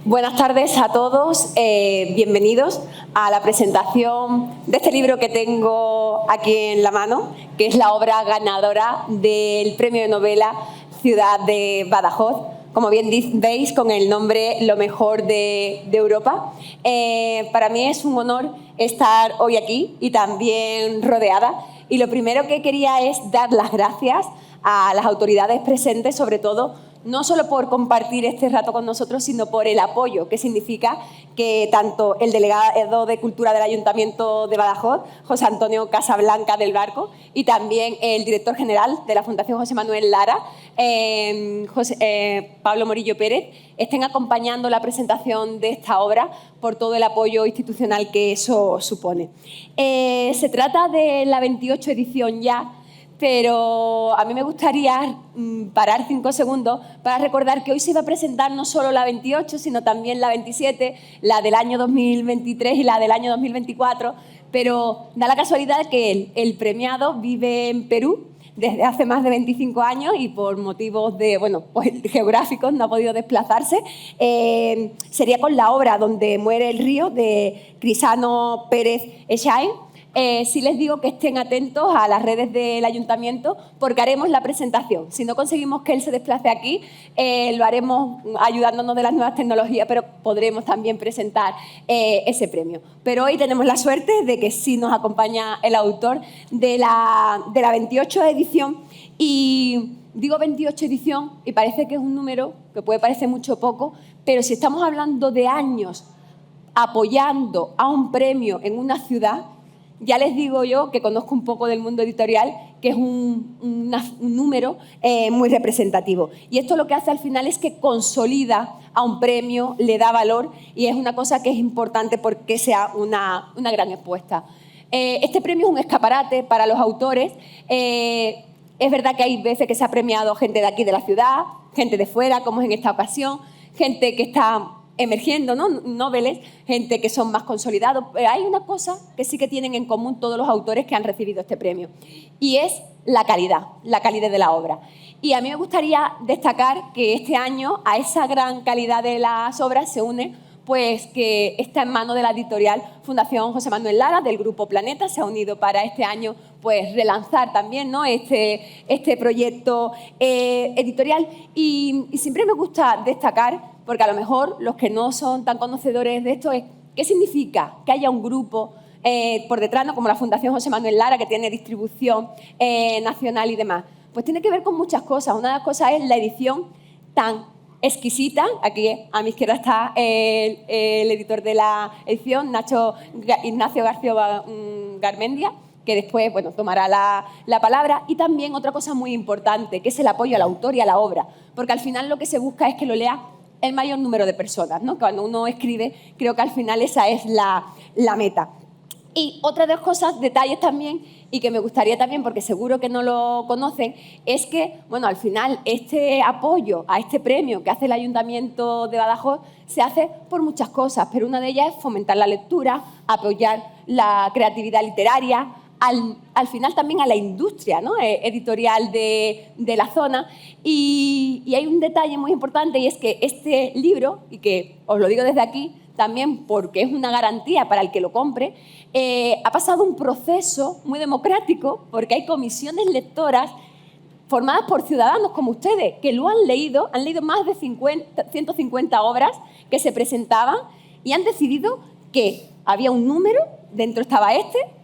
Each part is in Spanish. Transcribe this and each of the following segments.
Buenas tardes a todos, bienvenidos a la presentación de este libro que tengo aquí en la mano, que es la obra ganadora del Premio de Novela Ciudad de Badajoz, como bien veis, con el nombre Lo mejor de Europa. Para mí es un honor estar hoy aquí y también rodeada. Y lo primero que quería es dar las gracias a las autoridades presentes, sobre todo, no solo por compartir este rato con nosotros, sino por el apoyo, que significa que tanto el delegado de Cultura del Ayuntamiento de Badajoz, José Antonio Casablanca del Barco, y también el director general de la Fundación José Manuel Lara, Pablo Morillo Pérez, estén acompañando la presentación de esta obra por todo el apoyo institucional que eso supone. Se trata de la 28 edición ya, pero a mí me gustaría parar 5 segundos para recordar que hoy se va a presentar no solo la 28, sino también la 27, la del año 2023 y la del año 2024, pero da la casualidad que el premiado vive en Perú desde hace más de 25 años y por motivos pues geográficos no ha podido desplazarse. Sería con la obra Donde muere el río, de Crisano Pérez Echain. Sí les digo que estén atentos a las redes del ayuntamiento porque haremos la presentación. Si no conseguimos que él se desplace aquí, lo haremos ayudándonos de las nuevas tecnologías, pero podremos también presentar ese premio. Pero hoy tenemos la suerte de que sí nos acompaña el autor de la 28 edición. Y digo 28 edición y parece que es un número que puede parecer mucho o poco, pero si estamos hablando de años apoyando a un premio en una ciudad, ya les digo yo, que conozco un poco del mundo editorial, que es un número muy representativo. Y esto lo que hace al final es que consolida a un premio, le da valor y es una cosa que es importante porque sea una gran expuesta. Este premio es un escaparate para los autores. Es verdad que hay veces que se ha premiado gente de aquí de la ciudad, gente de fuera, como es en esta ocasión, gente que está emergiendo, ¿no? Noveles, gente que son más consolidados. Pero hay una cosa que sí que tienen en común todos los autores que han recibido este premio y es la calidad de la obra. Y a mí me gustaría destacar que este año a esa gran calidad de las obras se une pues que está en manos de la editorial Fundación José Manuel Lara, del Grupo Planeta. Se ha unido para este año pues relanzar también, ¿no? este proyecto editorial. Y siempre me gusta destacar, porque a lo mejor los que no son tan conocedores de esto, es qué significa que haya un grupo por detrás, ¿no? Como la Fundación José Manuel Lara, que tiene distribución nacional y demás. Pues tiene que ver con muchas cosas. Una de las cosas es la edición tan exquisita. Aquí a mi izquierda está el editor de la edición, Ignacio García Garmendia, que después tomará la palabra. Y también otra cosa muy importante, que es el apoyo al autor y a la obra, porque al final lo que se busca es que lo lea el mayor número de personas, ¿no? Cuando uno escribe, creo que al final esa es la meta. Y otra de las cosas, detalles también, y que me gustaría también, porque seguro que no lo conocen, es que, al final este apoyo a este premio que hace el Ayuntamiento de Badajoz se hace por muchas cosas, pero una de ellas es fomentar la lectura, apoyar la creatividad literaria, al final también a la industria, ¿no? editorial de la zona. Y hay un detalle muy importante, y es que este libro, y que os lo digo desde aquí, también porque es una garantía para el que lo compre, ha pasado un proceso muy democrático, porque hay comisiones lectoras formadas por ciudadanos como ustedes, que lo han leído más de 150 obras que se presentaban y han decidido que había un número, dentro estaba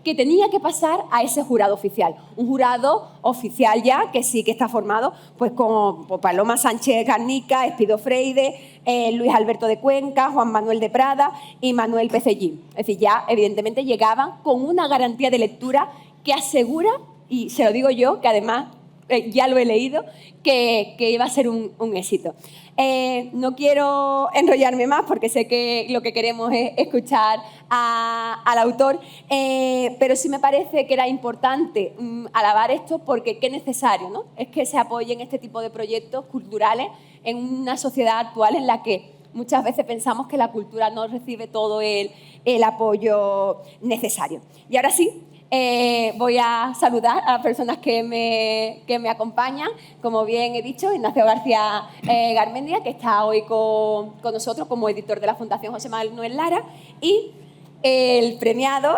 que tenía que pasar a ese jurado oficial. Un jurado oficial ya, que sí que está formado pues como Paloma Sánchez Garnica, Espido Freide, Luis Alberto de Cuenca, Juan Manuel de Prada y Manuel Pecellín. Es decir, ya evidentemente llegaban con una garantía de lectura que asegura, y se lo digo yo, que además ya lo he leído, que iba a ser un éxito. No quiero enrollarme más porque sé que lo que queremos es escuchar al autor, pero sí me parece que era importante alabar esto porque qué necesario, ¿no? Es que se apoyen este tipo de proyectos culturales en una sociedad actual en la que muchas veces pensamos que la cultura no recibe todo el apoyo necesario. Y ahora sí, Voy a saludar a las personas que me acompañan. Como bien he dicho, Ignacio García Garmendia, que está hoy con nosotros como editor de la Fundación José Manuel Lara, y el premiado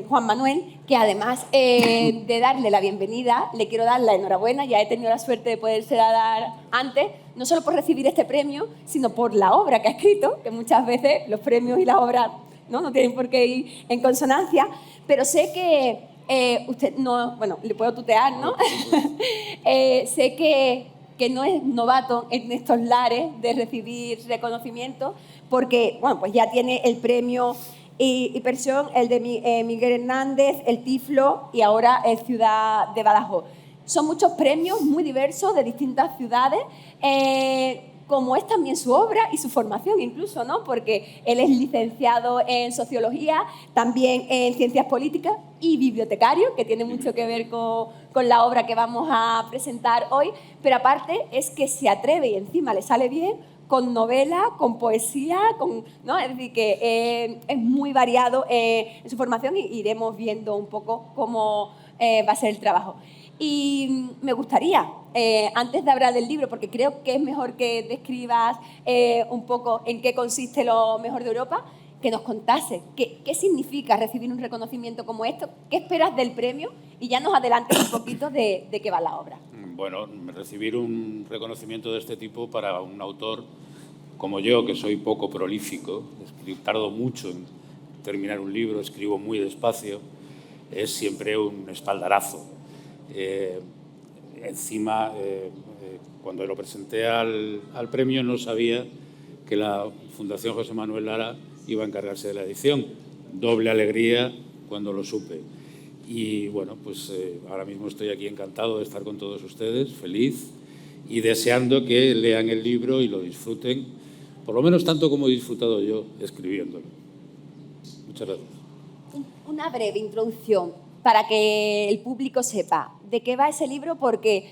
Juan Manuel, que además de darle la bienvenida, le quiero dar la enhorabuena. Ya he tenido la suerte de podérsela dar antes, no solo por recibir este premio, sino por la obra que ha escrito, que muchas veces los premios y las obras no tienen por qué ir en consonancia, pero sé que usted no, bueno, le puedo tutear, ¿no? Sé que no es novato en estos lares de recibir reconocimiento, porque, bueno, pues ya tiene el premio Hipersión, el de Miguel Hernández, el Tiflo y ahora el Ciudad de Badajoz. Son muchos premios muy diversos de distintas ciudades, como es también su obra y su formación incluso, ¿no? Porque él es licenciado en Sociología, también en Ciencias Políticas y bibliotecario, que tiene mucho que ver con la obra que vamos a presentar hoy, pero aparte es que se atreve y encima le sale bien con novela, con poesía, ¿no? Es decir, que es muy variado en su formación y iremos viendo un poco cómo va a ser el trabajo. Y me gustaría, antes de hablar del libro, porque creo que es mejor que describas un poco en qué consiste lo mejor de Europa, que nos contase qué significa recibir un reconocimiento como esto, qué esperas del premio y ya nos adelantes un poquito de qué va la obra. Bueno, recibir un reconocimiento de este tipo para un autor como yo, que soy poco prolífico, tardo mucho en terminar un libro, escribo muy despacio, es siempre un espaldarazo. Encima, cuando lo presenté al premio, no sabía que la Fundación José Manuel Lara iba a encargarse de la edición. Doble alegría cuando lo supe. Y bueno, pues ahora mismo estoy aquí encantado de estar con todos ustedes, feliz y deseando que lean el libro y lo disfruten, por lo menos tanto como he disfrutado yo escribiéndolo. Muchas gracias. Una breve introducción para que el público sepa de qué va ese libro, porque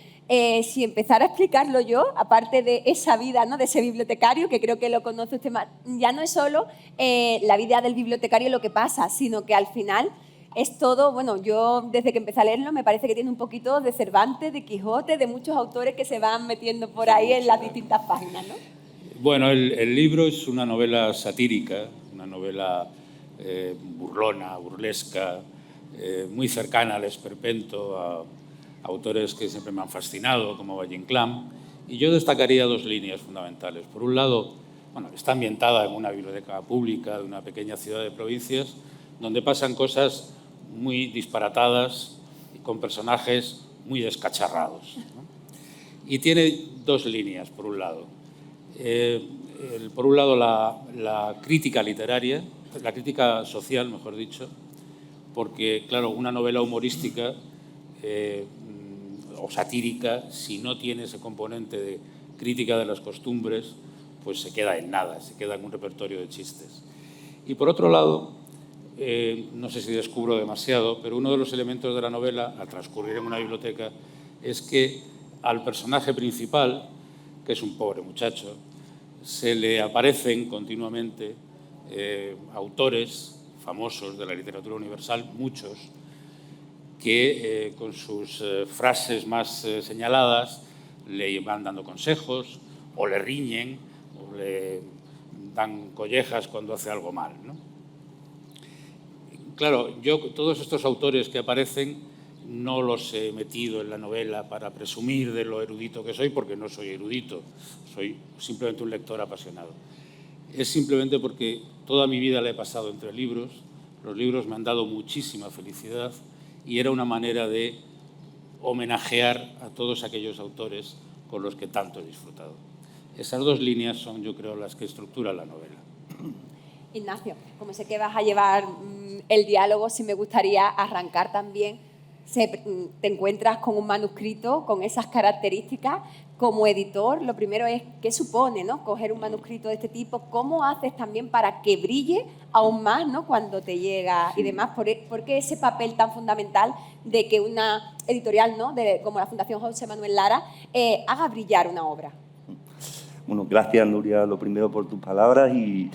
si empezara a explicarlo yo, aparte de esa vida, ¿no?, de ese bibliotecario, que creo que lo conoce usted más, ya no es solo la vida del bibliotecario lo que pasa, sino que al final es todo, bueno, yo desde que empecé a leerlo me parece que tiene un poquito de Cervantes, de Quijote, de muchos autores que se van metiendo por ahí en las distintas páginas, ¿no? Bueno, el libro es una novela satírica, una novela burlona, burlesca, muy cercana al esperpento, a autores que siempre me han fascinado, como Valle Inclán, y yo destacaría dos líneas fundamentales. Por un lado, bueno, está ambientada en una biblioteca pública de una pequeña ciudad de provincias, donde pasan cosas muy disparatadas y con personajes muy descacharrados, ¿no? Y tiene dos líneas, por un lado. Por un lado, la crítica literaria, la crítica social, mejor dicho, porque, claro, una novela humorística o satírica, si no tiene ese componente de crítica de las costumbres, pues se queda en nada, se queda en un repertorio de chistes. Y por otro lado, no sé si descubro demasiado, pero uno de los elementos de la novela, al transcurrir en una biblioteca, es que al personaje principal, que es un pobre muchacho, se le aparecen continuamente autores famosos de la literatura universal, muchos, que con sus frases más señaladas le van dando consejos o le riñen o le dan collejas cuando hace algo mal, ¿no? Claro, yo todos estos autores que aparecen no los he metido en la novela para presumir de lo erudito que soy, porque no soy erudito, soy simplemente un lector apasionado. Es simplemente porque toda mi vida la he pasado entre libros, los libros me han dado muchísima felicidad y era una manera de homenajear a todos aquellos autores con los que tanto he disfrutado. Esas dos líneas son, yo creo, las que estructuran la novela. Ignacio, como sé que vas a llevar el diálogo, sí me gustaría arrancar también. Te encuentras con un manuscrito con esas características. Como editor, lo primero es qué supone, ¿no?, coger un manuscrito de este tipo, cómo haces también para que brille aún más, ¿no?, cuando te llega y demás. ¿Por qué ese papel tan fundamental de que una editorial, ¿no?, como la Fundación José Manuel Lara haga brillar una obra? Bueno, gracias, Nuria, lo primero por tus palabras y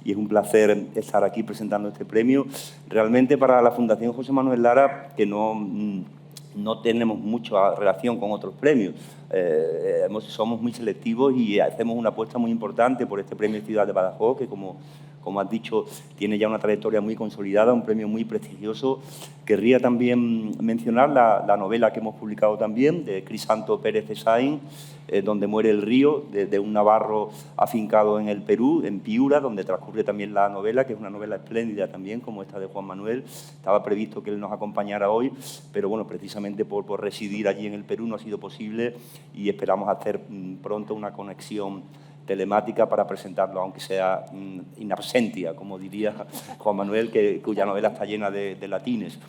y es un placer estar aquí presentando este premio. Realmente para la Fundación José Manuel Lara, que no tenemos mucha relación con otros premios. Somos muy selectivos y hacemos una apuesta muy importante por este premio Ciudad de Badajoz, que como has dicho, tiene ya una trayectoria muy consolidada, un premio muy prestigioso. Querría también mencionar la novela que hemos publicado también, de Crisanto Pérez de Sáenz, Donde muere el río, de un navarro afincado en el Perú, en Piura, donde transcurre también la novela, que es una novela espléndida también, como esta de Juan Manuel. Estaba previsto que él nos acompañara hoy, pero bueno, precisamente por residir allí en el Perú no ha sido posible y esperamos hacer pronto una conexión telemática para presentarlo, aunque sea in absentia, como diría Juan Manuel, cuya novela está llena de latines.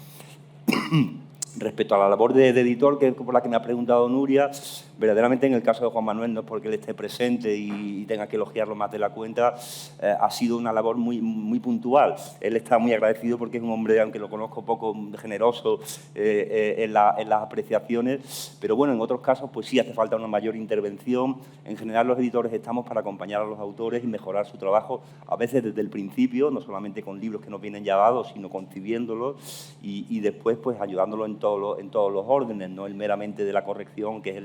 Respecto a la labor de editor, que es por la que me ha preguntado Nuria, verdaderamente en el caso de Juan Manuel, no es porque él esté presente y tenga que elogiarlo más de la cuenta, ha sido una labor muy puntual. Él está muy agradecido porque es un hombre, aunque lo conozco poco, generoso en las apreciaciones, pero bueno, en otros casos pues sí hace falta una mayor intervención. En general los editores estamos para acompañar a los autores y mejorar su trabajo, a veces desde el principio, no solamente con libros que nos vienen ya dados, sino concibiéndolos y después pues ayudándolos en todos los órdenes, no el meramente de la corrección, que es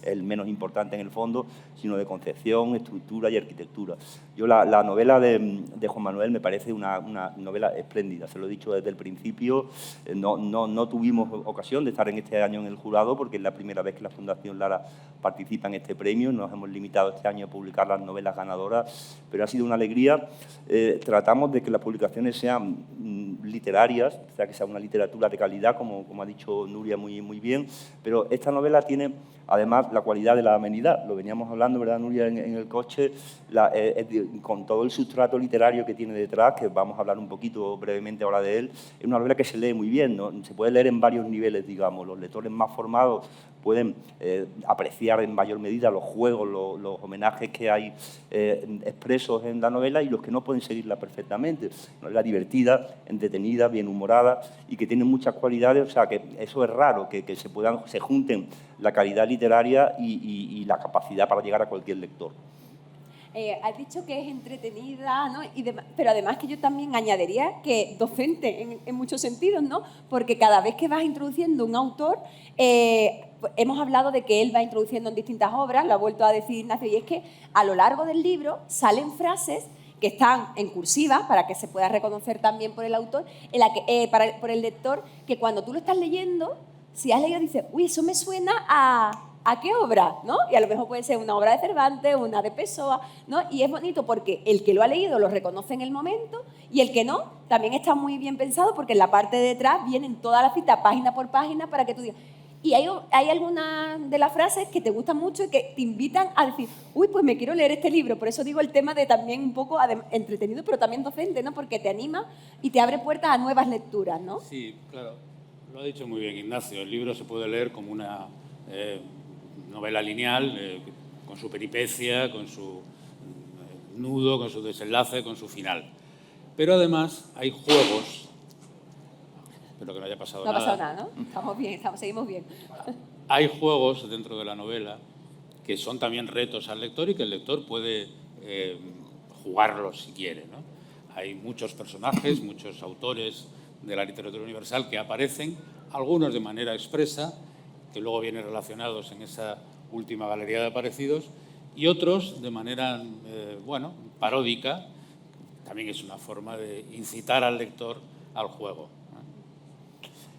el menos importante en el fondo, sino de concepción, estructura y arquitectura. Yo la novela de Juan Manuel me parece una novela espléndida, se lo he dicho desde el principio. No tuvimos ocasión de estar en este año en el jurado porque es la primera vez que la Fundación Lara participa en este premio. Nos hemos limitado este año a publicar las novelas ganadoras, pero ha sido una alegría. Tratamos de que las publicaciones sean literarias, o sea, que sea una literatura de calidad, como ha dicho Nuria muy bien, pero esta novela tiene además la cualidad de la amenidad. Lo veníamos hablando, ¿verdad, Nuria, en el coche, con todo el sustrato literario que tiene detrás, que vamos a hablar un poquito brevemente ahora de él. Es una novela que se lee muy bien, ¿no? Se puede leer en varios niveles, digamos. Los lectores más formados pueden apreciar en mayor medida los juegos, los homenajes que hay expresos en la novela, y los que no pueden seguirla perfectamente. Una novela divertida, entretenida, bien humorada y que tiene muchas cualidades, o sea, que eso es raro, que se junten la calidad literaria y la capacidad para llegar a cualquier lector. Has dicho que es entretenida, ¿no? Pero además que yo también añadiría que docente en muchos sentidos, ¿no? Porque cada vez que vas introduciendo un autor, hemos hablado de que él va introduciendo en distintas obras, lo ha vuelto a decir Ignacio, y es que a lo largo del libro salen frases que están en cursiva, para que se pueda reconocer también por el autor, por el lector, que cuando tú lo estás leyendo, si has leído, dices, uy, eso me suena ¿a qué obra? ¿No? Y a lo mejor puede ser una obra de Cervantes, una de Pessoa, ¿no? Y es bonito porque el que lo ha leído lo reconoce en el momento y el que no, también está muy bien pensado porque en la parte de detrás vienen todas las citas página por página para que tú digas. Y hay algunas de las frases que te gustan mucho y que te invitan a decir, uy, pues me quiero leer este libro. Por eso digo el tema de también un poco entretenido, pero también docente, ¿no? Porque te anima y te abre puertas a nuevas lecturas, ¿no? Sí, claro. Lo ha dicho muy bien Ignacio. El libro se puede leer como una novela lineal, con su peripecia, con su nudo, con su desenlace, con su final. Pero además hay juegos. Espero que no haya pasado nada. No ha pasado nada, ¿no? Estamos bien, seguimos bien. Hay juegos dentro de la novela que son también retos al lector y que el lector puede jugarlos si quiere, ¿no? Hay muchos personajes, muchos autores de la literatura universal que aparecen, algunos de manera expresa, que luego vienen relacionados en esa última galería de aparecidos, y otros de manera, paródica. También es una forma de incitar al lector al juego.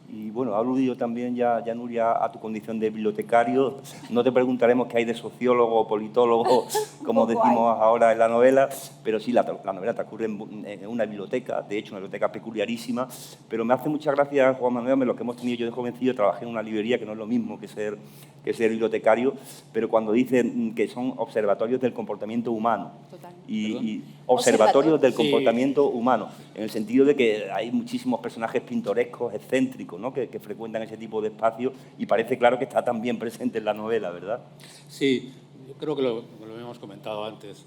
Y bueno, ha aludido también ya Nuria a tu condición de bibliotecario. No te preguntaremos qué hay de sociólogo o politólogo, como decimos ahora en la novela, pero sí, la novela transcurre en una biblioteca, de hecho una biblioteca peculiarísima, pero me hace mucha gracia, Juan Manuel, lo que hemos tenido yo de jovencillo, trabajé en una librería, que no es lo mismo que ser bibliotecario, pero cuando dicen que son observatorios del comportamiento humano. Total. Y observatorios del comportamiento humano, en el sentido de que hay muchísimos personajes pintorescos, excéntricos, ¿no? que frecuentan ese tipo de espacios, y parece claro que está también presente en la novela, ¿verdad? Sí, yo creo que lo habíamos comentado antes.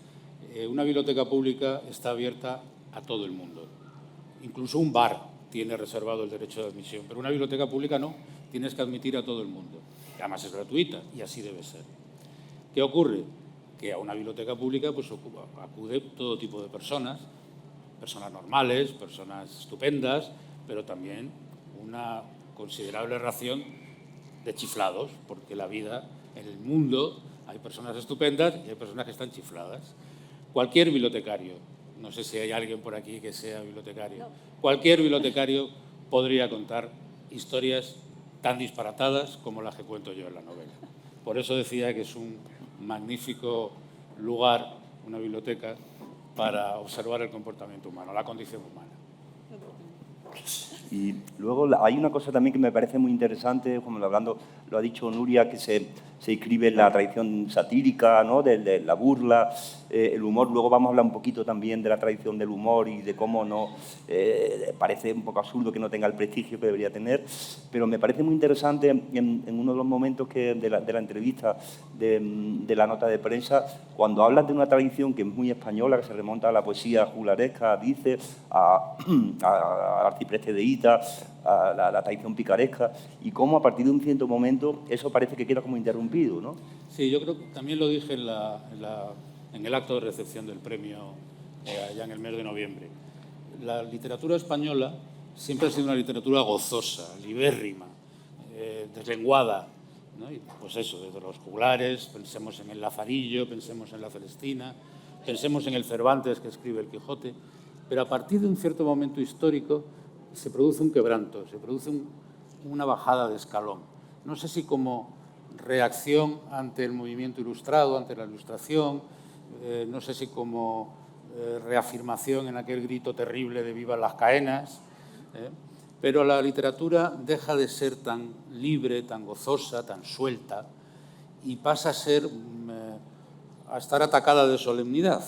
Una biblioteca pública está abierta a todo el mundo. Incluso un bar tiene reservado el derecho de admisión, pero una biblioteca pública no, tienes que admitir a todo el mundo. Además es gratuita y así debe ser. ¿Qué ocurre? Que a una biblioteca pública pues acude todo tipo de personas, personas normales, personas estupendas, pero también una considerable ración de chiflados, porque la vida, en el mundo, hay personas estupendas y hay personas que están chifladas. Cualquier bibliotecario, no sé si hay alguien por aquí que sea bibliotecario, cualquier bibliotecario podría contar historias tan disparatadas como las que cuento yo en la novela. Por eso decía que es un magnífico lugar, una biblioteca, para observar el comportamiento humano, la condición humana. Y luego hay una cosa también que me parece muy interesante, como hablando, lo ha dicho Nuria, que se inscribe en la tradición satírica, ¿no? de la burla, el humor. Luego vamos a hablar un poquito también de la tradición del humor y de cómo no parece un poco absurdo que no tenga el prestigio que debería tener, pero me parece muy interesante en uno de los momentos de la entrevista, de la nota de prensa, cuando hablas de una tradición que es muy española, que se remonta a la poesía juglaresca, dice, al arcipreste de Ita, a la tradición picaresca, y cómo a partir de un cierto momento eso parece que queda como interrumpido, ¿no? Sí, yo creo que también lo dije en el acto de recepción del premio allá en el mes de noviembre. La literatura española siempre ha sido una literatura gozosa, libérrima, deslenguada, ¿no? Y pues eso, desde los juglares, pensemos en el Lazarillo, pensemos en la Celestina, pensemos en el Cervantes que escribe el Quijote, pero a partir de un cierto momento histórico se produce un quebranto, se produce una bajada de escalón. No sé si como reacción ante el movimiento ilustrado, ante la Ilustración, no sé si como reafirmación en aquel grito terrible de «Vivan las caenas», pero la literatura deja de ser tan libre, tan gozosa, tan suelta, y pasa a estar atacada de solemnidad.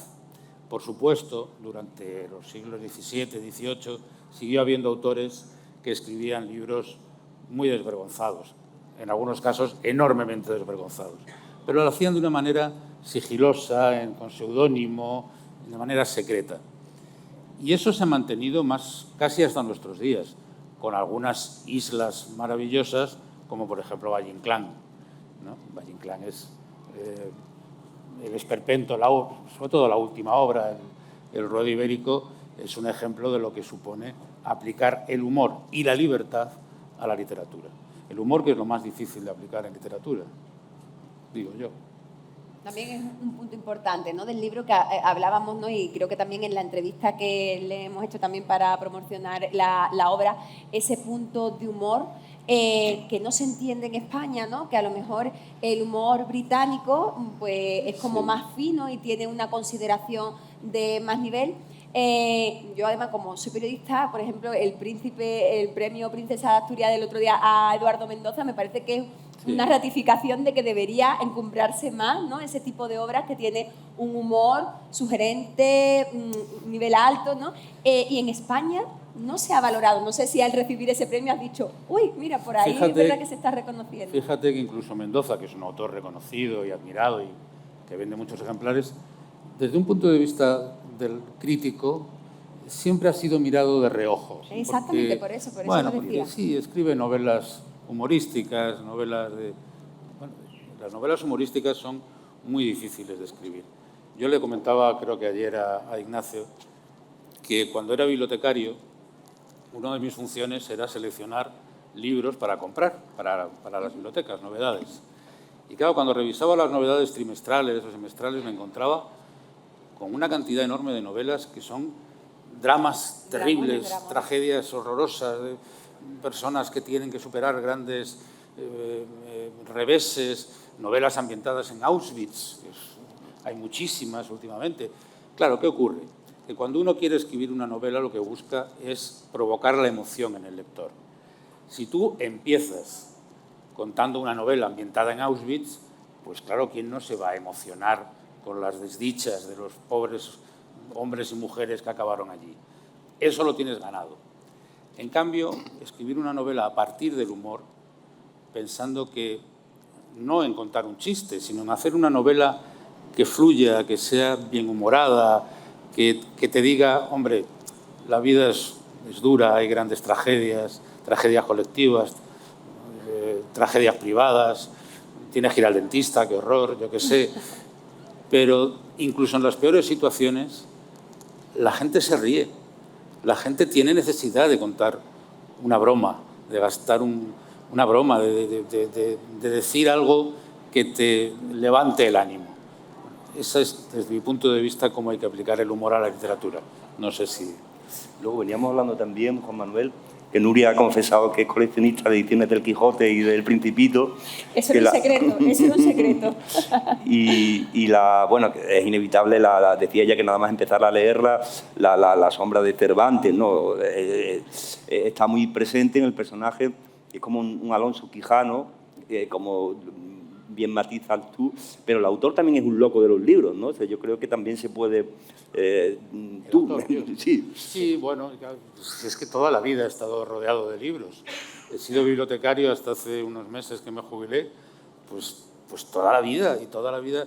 Por supuesto, durante los siglos XVII, XVIII, siguió habiendo autores que escribían libros muy desvergonzados, en algunos casos enormemente desvergonzados, pero lo hacían de una manera sigilosa, con seudónimo, de manera secreta. Y eso se ha mantenido casi hasta nuestros días, con algunas islas maravillosas, como por ejemplo Valle-Inclán, ¿no? Valle-Inclán es el esperpento, sobre todo la última obra, el Ruedo Ibérico, es un ejemplo de lo que supone aplicar el humor y la libertad a la literatura. El humor, que es lo más difícil de aplicar en literatura, digo yo. También es un punto importante, ¿no?, del libro que hablábamos, ¿no?, y creo que también en la entrevista que le hemos hecho también para promocionar la obra, ese punto de humor que no se entiende en España, ¿no?, que a lo mejor el humor británico pues, es como más fino y tiene una consideración de más nivel. Yo además, como soy periodista, por ejemplo, el premio Princesa de Asturias del otro día a Eduardo Mendoza me parece que es una ratificación de que debería encumbrarse más, ¿no?, ese tipo de obras que tiene un humor sugerente, un nivel alto, ¿no? Y en España no se ha valorado. No sé si al recibir ese premio has dicho, uy, mira, por ahí es verdad que se está reconociendo. Fíjate que incluso Mendoza, que es un autor reconocido y admirado y que vende muchos ejemplares, desde un punto de vista del crítico, siempre ha sido mirado de reojo. Exactamente, por eso lo decía. Porque sí, escribe novelas humorísticas, las novelas humorísticas son muy difíciles de escribir. Yo le comentaba, creo que ayer a Ignacio, que cuando era bibliotecario, una de mis funciones era seleccionar libros para comprar, para las bibliotecas, novedades. Y claro, cuando revisaba las novedades trimestrales o semestrales, me encontraba con una cantidad enorme de novelas que son dramas terribles, tragedias horrorosas, personas que tienen que superar grandes reveses, novelas ambientadas en Auschwitz, hay muchísimas últimamente. Claro, ¿qué ocurre? Que cuando uno quiere escribir una novela, lo que busca es provocar la emoción en el lector. Si tú empiezas contando una novela ambientada en Auschwitz, pues claro, ¿quién no se va a emocionar con las desdichas de los pobres hombres y mujeres que acabaron allí? Eso lo tienes ganado. En cambio, escribir una novela a partir del humor, pensando que no en contar un chiste, sino en hacer una novela que fluya, que sea bien humorada, que te diga, hombre, la vida es dura, hay grandes tragedias, tragedias colectivas, tragedias privadas, tienes que ir al dentista, qué horror, yo qué sé. Pero incluso en las peores situaciones, la gente se ríe. la gente tiene necesidad de contar una broma, de gastar una broma, de decir algo que te levante el ánimo. Ese es, desde mi punto de vista, cómo hay que aplicar el humor a la literatura. No sé si... Luego veníamos hablando también, Juan Manuel, que Nuria ha confesado que es coleccionista de ediciones del Quijote y del Principito. Eso era un secreto, eso era un secreto. Bueno, es inevitable, decía ella que nada más empezar a leerla, la sombra de Cervantes, ¿no? Está muy presente en el personaje, es como un Alonso Quijano, como bien matizas tú, pero el autor también es un loco de los libros, ¿no? O sea, yo creo que también se puede... Sí, bueno, es que toda la vida he estado rodeado de libros. He sido bibliotecario hasta hace unos meses que me jubilé, pues toda la vida, y toda la vida...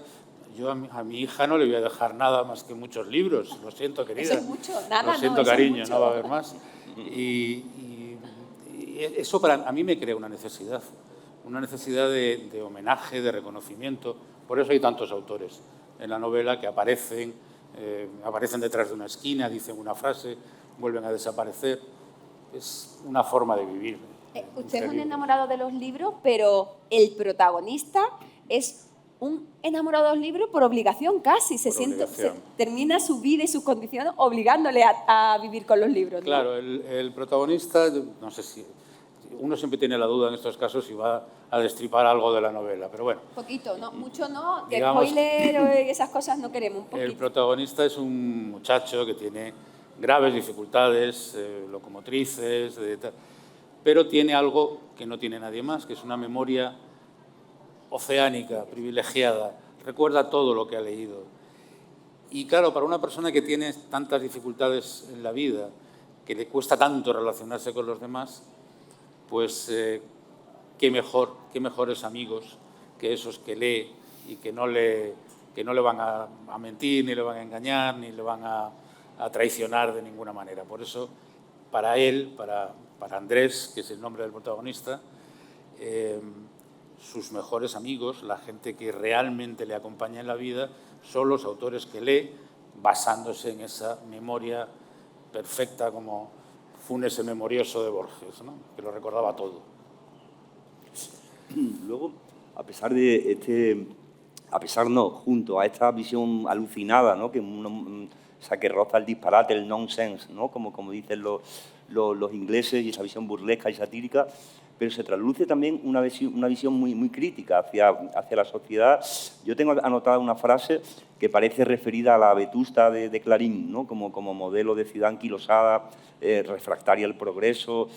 Yo a mi hija no le voy a dejar nada más que muchos libros, lo siento, querida. Eso es mucho, nada, lo siento, no, cariño, es no va a haber más. Y eso a mí me crea una necesidad de homenaje, de reconocimiento. Por eso hay tantos autores en la novela que aparecen detrás de una esquina, dicen una frase, vuelven a desaparecer. Es una forma de vivir. Usted es un enamorado de los libros, pero el protagonista es un enamorado de los libros por obligación casi. Termina su vida y sus condiciones obligándole a vivir con los libros, ¿no? Claro, el protagonista, no sé si... Uno siempre tiene la duda en estos casos si va a destripar algo de la novela, pero bueno. Poquito, no, mucho no, de digamos, spoiler o esas cosas no queremos, un poquito. El protagonista es un muchacho que tiene graves dificultades locomotrices, pero tiene algo que no tiene nadie más, que es una memoria oceánica, privilegiada. Recuerda todo lo que ha leído. Y claro, para una persona que tiene tantas dificultades en la vida, que le cuesta tanto relacionarse con los demás, pues qué mejores amigos que esos que lee y que no le van a mentir, ni le van a engañar, ni le van a traicionar de ninguna manera. Por eso, para él, para Andrés, que es el nombre del protagonista, sus mejores amigos, la gente que realmente le acompaña en la vida, son los autores que lee, basándose en esa memoria perfecta como Funes el memorioso de Borges, ¿no? Que lo recordaba todo. Luego, junto a esta visión alucinada, ¿no? Que roza el disparate, el nonsense, ¿no? Como dicen los ingleses, y esa visión burlesca y satírica, pero se trasluce también una visión muy crítica hacia la sociedad. Yo tengo anotada una frase que parece referida a la Vetusta de Clarín, ¿no? como modelo de ciudad anquilosada, refractaria al progreso,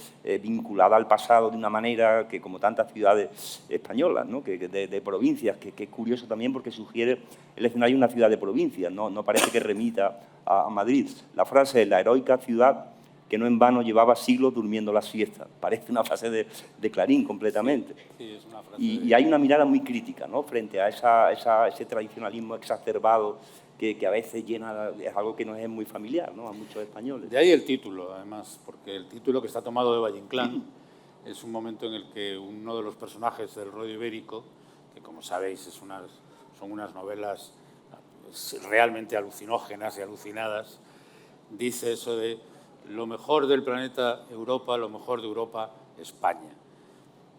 vinculada al pasado de una manera que, como tantas ciudades españolas, ¿no? de provincias, que es curioso también porque sugiere el escenario de una ciudad de provincias, no parece que remita a Madrid. La frase es: la heroica ciudad que no en vano llevaba siglos durmiendo la siesta. Parece una frase de Clarín completamente. Sí, es una frase y hay una mirada muy crítica, ¿no? Frente a ese tradicionalismo exacerbado que a veces es algo que no es muy familiar, ¿no? A muchos españoles. De ahí el título, además, porque el título que está tomado de Valle Inclán es un momento en el que uno de los personajes del Rollo Ibérico, que como sabéis son unas novelas realmente alucinógenas y alucinadas, dice eso de: lo mejor del planeta Europa, lo mejor de Europa, España.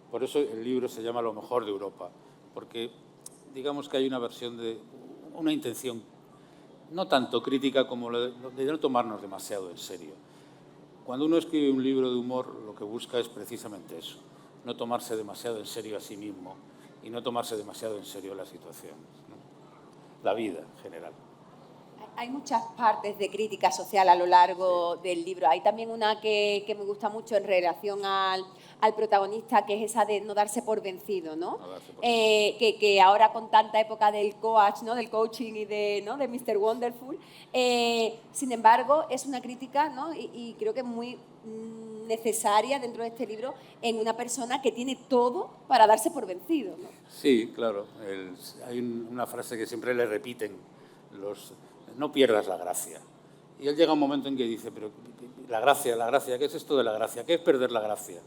Por eso el libro se llama Lo mejor de Europa, porque digamos que hay una intención no tanto crítica como de no tomarnos demasiado en serio. Cuando uno escribe un libro de humor, lo que busca es precisamente eso, no tomarse demasiado en serio a sí mismo y no tomarse demasiado en serio las situaciones, ¿no? La vida en general. Hay muchas partes de crítica social a lo largo del libro. Hay también una que me gusta mucho en relación al protagonista, que es esa de no darse por vencido, ¿no? Que ahora con tanta época del coach, ¿no? Del coaching y de Mr. Wonderful, sin embargo, es una crítica, ¿no? y creo que es muy necesaria dentro de este libro en una persona que tiene todo para darse por vencido, ¿no? Sí, claro. Hay una frase que siempre le repiten no pierdas la gracia. Y él llega a un momento en que dice: pero la gracia, ¿qué es esto de la gracia? ¿Qué es perder la gracia?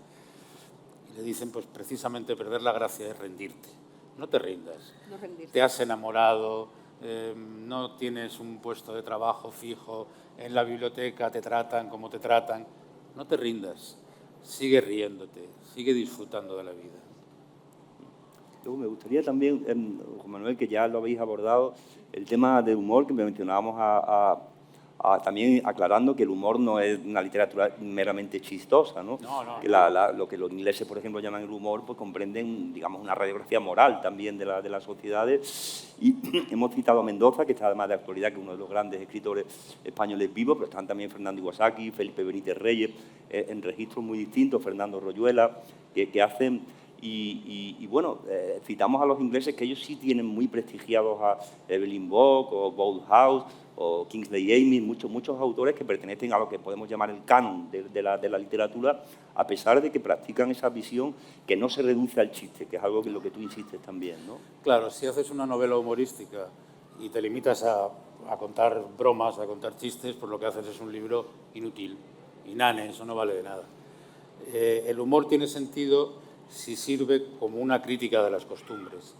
Y le dicen: pues precisamente perder la gracia es rendirte. No te rindas. No rendirte. Te has enamorado, no tienes un puesto de trabajo fijo, en la biblioteca te tratan como te tratan. No te rindas, sigue riéndote, sigue disfrutando de la vida. Luego me gustaría también, Juan Manuel, que ya lo habéis abordado, el tema del humor que mencionábamos también aclarando que el humor no es una literatura meramente chistosa, ¿no? Que lo que los ingleses, por ejemplo, llaman el humor, pues comprenden, digamos, una radiografía moral también de las sociedades. Y hemos citado a Mendoza, que está además de actualidad, que es uno de los grandes escritores españoles vivos, pero están también Fernando Iwasaki, Felipe Benítez Reyes, en registros muy distintos, Fernando Royuela, que hacen... Y bueno, citamos a los ingleses, que ellos sí tienen muy prestigiados a Evelyn Waugh o Bolthouse o Kingsley Amis, muchos autores que pertenecen a lo que podemos llamar el canon de la literatura, a pesar de que practican esa visión que no se reduce al chiste, que es algo en lo que tú insistes también, ¿no? Claro, si haces una novela humorística y te limitas a contar bromas, a contar chistes, pues lo que haces es un libro inútil, inane, eso no vale de nada. El humor tiene sentido si sirve como una crítica de las costumbres.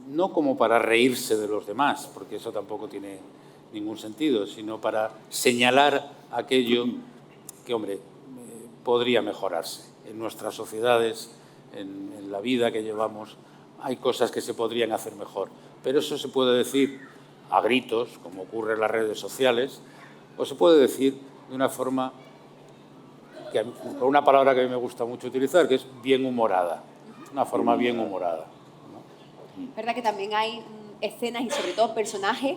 No como para reírse de los demás, porque eso tampoco tiene ningún sentido, sino para señalar aquello que, hombre, podría mejorarse. En nuestras sociedades, en la vida que llevamos, hay cosas que se podrían hacer mejor. Pero eso se puede decir a gritos, como ocurre en las redes sociales, o se puede decir de una forma, con una palabra que a mí me gusta mucho utilizar, que es bien humorada, una forma bien humorada, ¿no? Verdad que también hay escenas y sobre todo personajes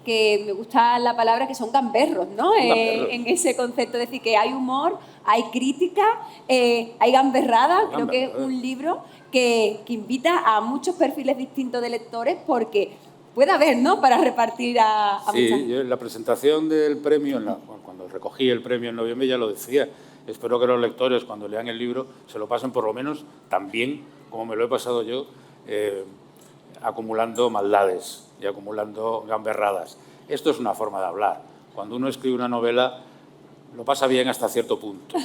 que me gusta la palabra, que son gamberros, ¿no? En ese concepto, es decir, que hay humor, hay crítica, hay gamberrada. Creo que es un libro que invita a muchos perfiles distintos de lectores, porque puede haber, ¿no?, para repartir a sí, muchas. yo en la presentación del premio, cuando recogí el premio en noviembre, ya lo decía. Espero que los lectores, cuando lean el libro, se lo pasen por lo menos tan bien como me lo he pasado yo, acumulando maldades y acumulando gamberradas. Esto es una forma de hablar. Cuando uno escribe una novela, lo pasa bien hasta cierto punto.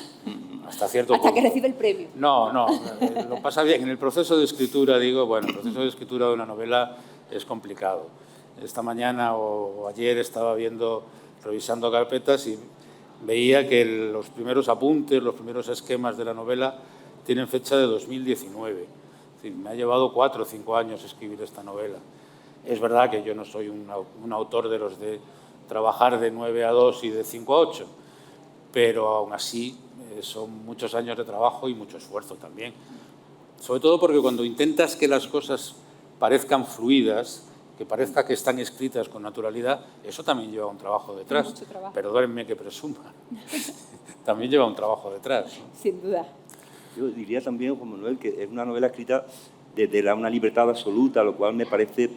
Hasta que recibe el premio. No, lo pasa bien. En el proceso de escritura, el proceso de escritura de una novela es complicado. Esta mañana o ayer estaba revisando carpetas y veía que los primeros apuntes, los primeros esquemas de la novela tienen fecha de 2019. Es decir, me ha llevado 4 o 5 años escribir esta novela. Es verdad que yo no soy un autor de los de trabajar de 9 a 2 y de 5 a 8, pero aún así son muchos años de trabajo y mucho esfuerzo también. Sobre todo porque cuando intentas que las cosas parezcan fluidas, que parezca que están escritas con naturalidad, eso también lleva un trabajo detrás. Mucho trabajo. Perdónenme que presuma. También lleva un trabajo detrás, ¿no? Sin duda. Yo diría también, Juan Manuel, que es una novela escrita desde una libertad absoluta, lo cual me parece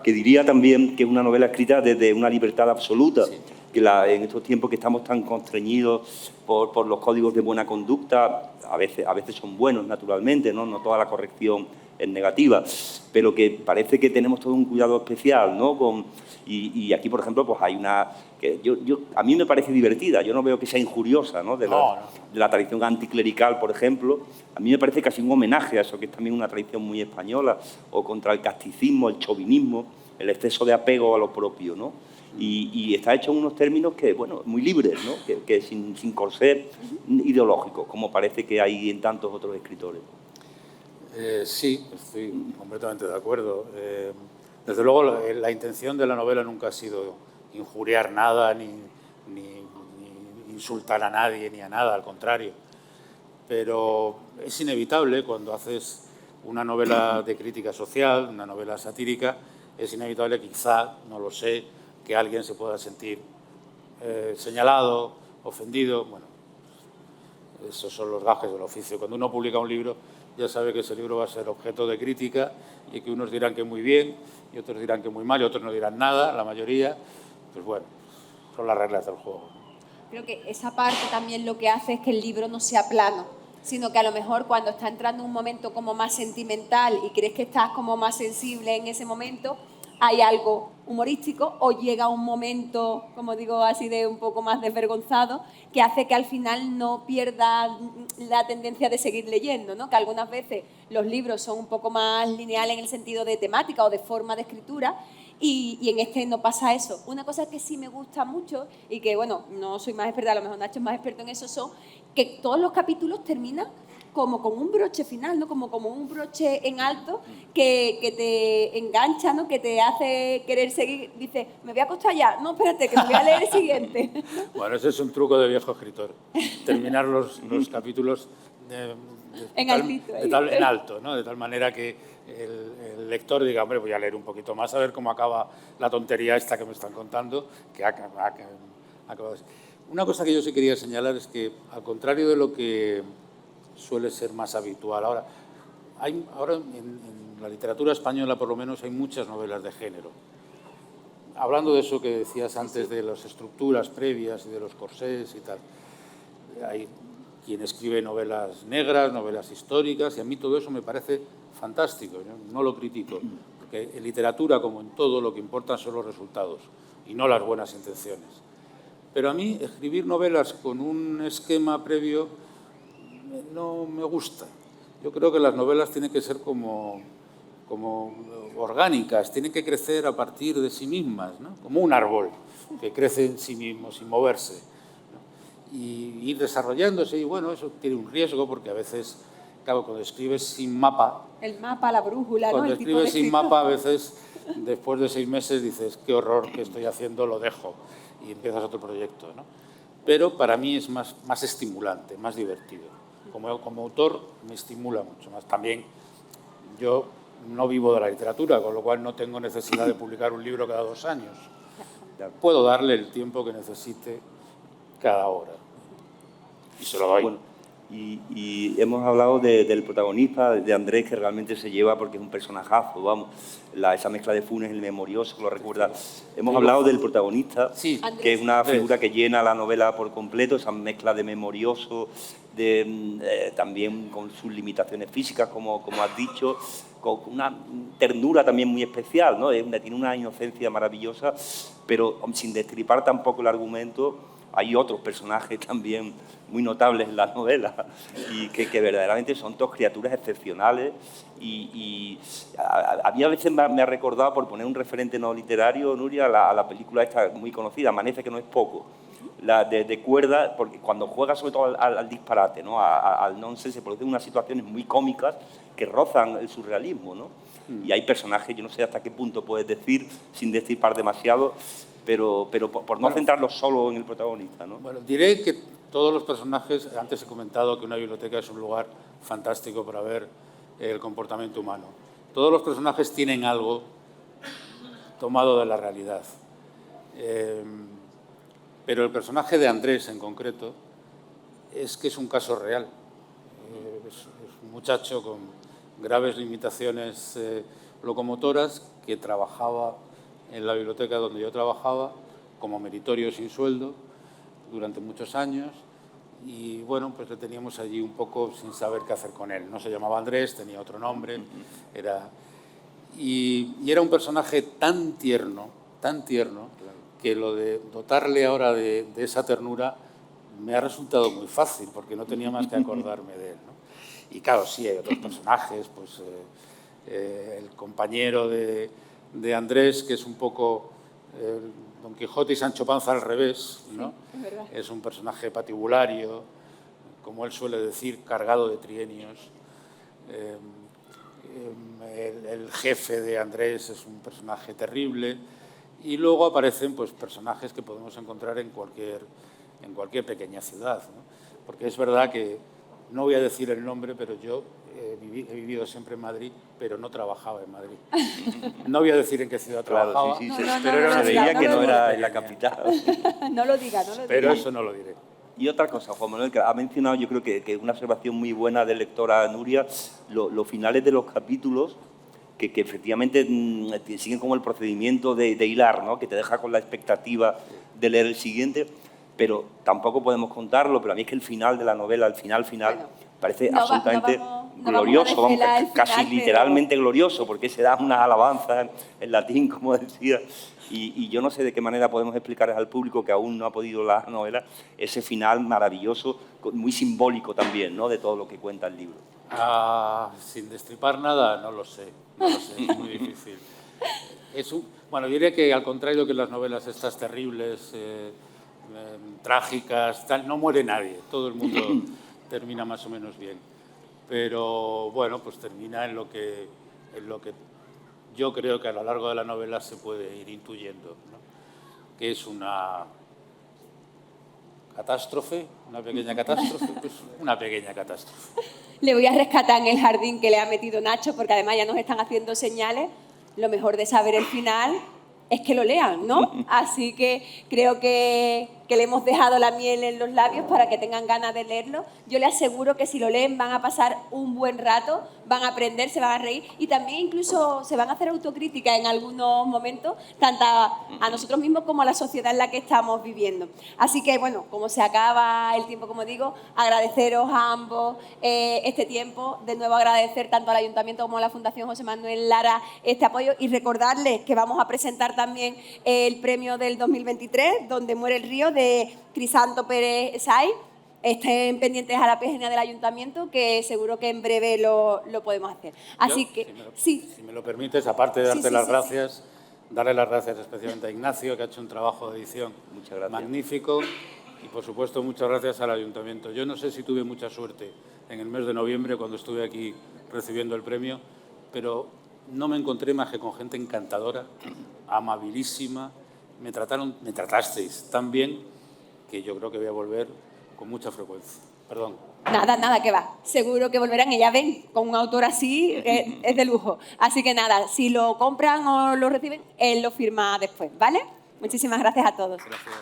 que diría también que es una novela escrita desde una libertad absoluta, sí. Que en estos tiempos que estamos tan constreñidos por los códigos de buena conducta, a veces son buenos, naturalmente, no toda la corrección es negativa, pero que parece que tenemos todo un cuidado especial, ¿no? Y aquí, por ejemplo, pues hay una que a mí me parece divertida, yo no veo que sea injuriosa, ¿no? De la tradición anticlerical, por ejemplo, a mí me parece casi un homenaje a eso, que es también una tradición muy española, o contra el casticismo, el chauvinismo, el exceso de apego a lo propio, ¿no? Y está hecho en unos términos que, bueno, muy libres, ¿no? Que sin corsé ideológico, como parece que hay en tantos otros escritores. Sí, estoy completamente de acuerdo. Desde luego, la intención de la novela nunca ha sido injuriar nada, ni insultar a nadie, ni a nada, al contrario. Pero es inevitable, cuando haces una novela de crítica social, una novela satírica, es inevitable, quizá, no lo sé, que alguien se pueda sentir señalado, ofendido. Bueno, esos son los gajes del oficio. Cuando uno publica un libro, ya sabe que ese libro va a ser objeto de crítica y que unos dirán que muy bien y otros dirán que muy mal y otros no dirán nada, la mayoría. Pues bueno, son las reglas del juego. Creo que esa parte también lo que hace es que el libro no sea plano, sino que a lo mejor cuando está entrando un momento como más sentimental y crees que estás como más sensible en ese momento, hay algo humorístico o llega un momento, como digo así, de un poco más desvergonzado, que hace que al final no pierda la tendencia de seguir leyendo, ¿no? Que algunas veces los libros son un poco más lineales en el sentido de temática o de forma de escritura, y en este no pasa eso. Una cosa que sí me gusta mucho y que, bueno, no soy más experta, a lo mejor Nacho es más experto en eso, son que todos los capítulos terminan como con un broche final, ¿no? Como un broche en alto que te engancha, ¿no? Que te hace querer seguir. Dice, me voy a acostar ya. No, espérate, que me voy a leer el siguiente. Bueno, ese es un truco de viejo escritor. Terminar los capítulos en altito. En alto, ¿no? De tal manera que el lector diga, hombre, voy a leer un poquito más a ver cómo acaba la tontería esta que me están contando, que acaba así. Una cosa que yo sí quería señalar es que, al contrario de lo que suele ser más habitual. Ahora en la literatura española, por lo menos, hay muchas novelas de género. Hablando de eso que decías antes, de las estructuras previas y de los corsés y tal, hay quien escribe novelas negras, novelas históricas, y a mí todo eso me parece fantástico, no lo critico, porque en literatura, como en todo, lo que importan son los resultados y no las buenas intenciones. Pero a mí escribir novelas con un esquema previo no me gusta. Yo creo que las novelas tienen que ser como orgánicas, tienen que crecer a partir de sí mismas, ¿no? Como un árbol que crece en sí mismo sin moverse, ¿no? Y ir desarrollándose, y bueno, eso tiene un riesgo porque a veces, claro, cuando escribes sin mapa... El mapa, la brújula, ¿no? Cuando escribes sin mapa, a veces, después de 6 meses, dices, qué horror que estoy haciendo, lo dejo, y empiezas otro proyecto, ¿no? Pero para mí es más estimulante, más divertido. Como autor me estimula mucho más. También yo no vivo de la literatura, con lo cual no tengo necesidad de publicar un libro cada 2 años. Puedo darle el tiempo que necesite cada hora. Y se lo doy. Bueno, y hemos hablado del protagonista, de Andrés, que realmente se lleva porque es un personajazo, vamos. Esa mezcla de Funes, el memorioso, que lo recuerda. Hemos hablado del protagonista, sí, que es una figura que llena la novela por completo, esa mezcla de memorioso, también con sus limitaciones físicas, como has dicho, con una ternura también muy especial, ¿no? Tiene una inocencia maravillosa, pero sin destripar tampoco el argumento. Hay otros personajes también muy notables en la novela y que verdaderamente son dos criaturas excepcionales, y a mí a veces me ha recordado, por poner un referente no literario, Nuria, a la película esta muy conocida, Amanece, que no es poco, la de Cuerda, porque cuando juega sobre todo al disparate, ¿no? Al nonsense, se producen unas situaciones muy cómicas que rozan el surrealismo, ¿no? Y hay personajes, yo no sé hasta qué punto puedes decir, sin destripar demasiado, pero por no centrarlo solo en el protagonista, ¿no? Bueno, diré que todos los personajes, antes he comentado que una biblioteca es un lugar fantástico para ver el comportamiento humano. Todos los personajes tienen algo tomado de la realidad. Pero el personaje de Andrés, en concreto, es que es un caso real. Es un muchacho con graves limitaciones locomotoras que trabajaba en la biblioteca donde yo trabajaba como meritorio sin sueldo durante muchos años, y bueno, pues le teníamos allí un poco sin saber qué hacer con él. No se llamaba Andrés, tenía otro nombre, y era un personaje tan tierno, que lo de dotarle ahora de esa ternura me ha resultado muy fácil, porque no tenía más que acordarme de él, ¿no? Y claro, sí, hay otros personajes, pues el compañero de Andrés, que es un poco Don Quijote y Sancho Panza al revés, ¿no? Sí, es un personaje patibulario, como él suele decir, cargado de trienios. El jefe de Andrés es un personaje terrible, y luego aparecen pues personajes que podemos encontrar en cualquier pequeña ciudad, ¿no? Porque es verdad que, no voy a decir el nombre, pero yo he vivido siempre en Madrid, pero no trabajaba en Madrid. No voy a decir en qué ciudad trabajaba, sí, pero era una se veía ciudad que no era en la capital. No lo diga, no lo diga. Pero eso no lo diré. Y otra cosa, Juan Manuel, que ha mencionado, yo creo que una observación muy buena de lectora Nuria, los finales de los capítulos, que efectivamente siguen como el procedimiento de hilar, ¿no? Que te deja con la expectativa de leer el siguiente, pero tampoco podemos contarlo, pero a mí es que el final de la novela, el final, bueno, parece absolutamente glorioso, vamos a desvelar el casi final, literalmente glorioso, porque se da unas alabanzas en latín, como decía, y yo no sé de qué manera podemos explicarles al público que aún no ha podido la novela ese final maravilloso, muy simbólico también, ¿no?, de todo lo que cuenta el libro. Sin destripar nada, no lo sé, es muy difícil. Bueno, diré que al contrario que las novelas estas terribles, trágicas, no muere nadie, todo el mundo termina más o menos bien. Pero bueno, pues termina en lo que yo creo que a lo largo de la novela se puede ir intuyendo, ¿no?, que es una catástrofe, una pequeña catástrofe, pues una pequeña catástrofe. Le voy a rescatar en el jardín que le ha metido Nacho, porque además ya nos están haciendo señales. Lo mejor de saber el final es que lo lean, ¿no? Así que creo que le hemos dejado la miel en los labios para que tengan ganas de leerlo. Yo les aseguro que si lo leen van a pasar un buen rato, van a aprender, se van a reír y también incluso se van a hacer autocrítica en algunos momentos, tanto a nosotros mismos como a la sociedad en la que estamos viviendo. Así que, bueno, como se acaba el tiempo, como digo, agradeceros a ambos este tiempo, de nuevo agradecer tanto al Ayuntamiento como a la Fundación José Manuel Lara este apoyo y recordarles que vamos a presentar también el premio del 2023, Donde muere el río, de Crisanto Pérez Say. Estén pendientes a la página del Ayuntamiento, que seguro que en breve lo podemos hacer. Así que, si me lo permites, aparte de darte las gracias, darle las gracias especialmente a Ignacio, que ha hecho un trabajo de edición magnífico, y por supuesto muchas gracias al Ayuntamiento. Yo no sé si tuve mucha suerte en el mes de noviembre cuando estuve aquí recibiendo el premio, pero no me encontré más que con gente encantadora, amabilísima. Me tratasteis tan bien que yo creo que voy a volver con mucha frecuencia. Perdón. Nada, que va. Seguro que volverán y ya ven, con un autor así es de lujo. Así que nada, si lo compran o lo reciben, él lo firma después, ¿vale? Muchísimas gracias a todos. Gracias.